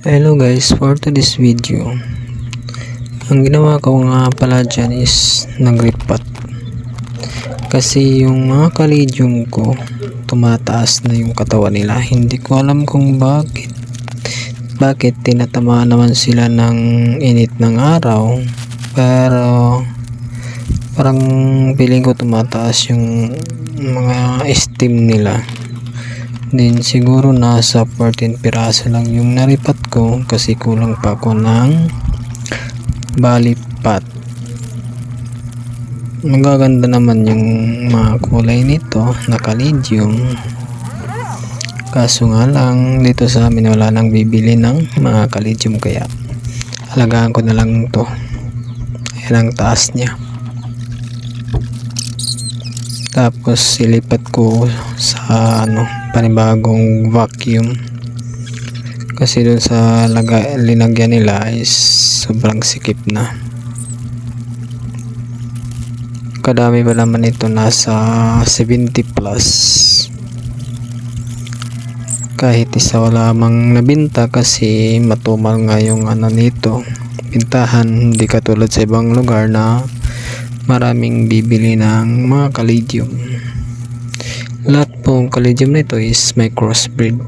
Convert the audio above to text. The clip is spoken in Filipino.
Hello guys, for today's video, ang ginawa ko nga pala dyan is nagripat kasi yung mga kalidium ko tumataas na yung katawan nila. Hindi ko alam kung bakit tinatamaan naman sila ng init ng araw, pero parang feeling ko tumataas yung mga steam nila. Din siguro nasa 14 piraso lang yung naripat ko kasi kulang pa ako ng balipat. Magaganda naman yung mga kulay nito na kalidium, kaso nga lang dito sa amin wala nang bibili ng mga kalidium, kaya alagaan ko na lang to. Ayan ang taas niya. Tapos silipat ko sa panibagong vacuum kasi dun sa linagyan nila is sobrang sikip na. Kadami pa naman ito, nasa 70 plus. Kahit isa wala mang nabinta kasi matumal nga yung nito, bintahan, hindi katulad sa ibang lugar na maraming bibili ng mga kalidium. Lahat pong kalidium nito is may crossbreed.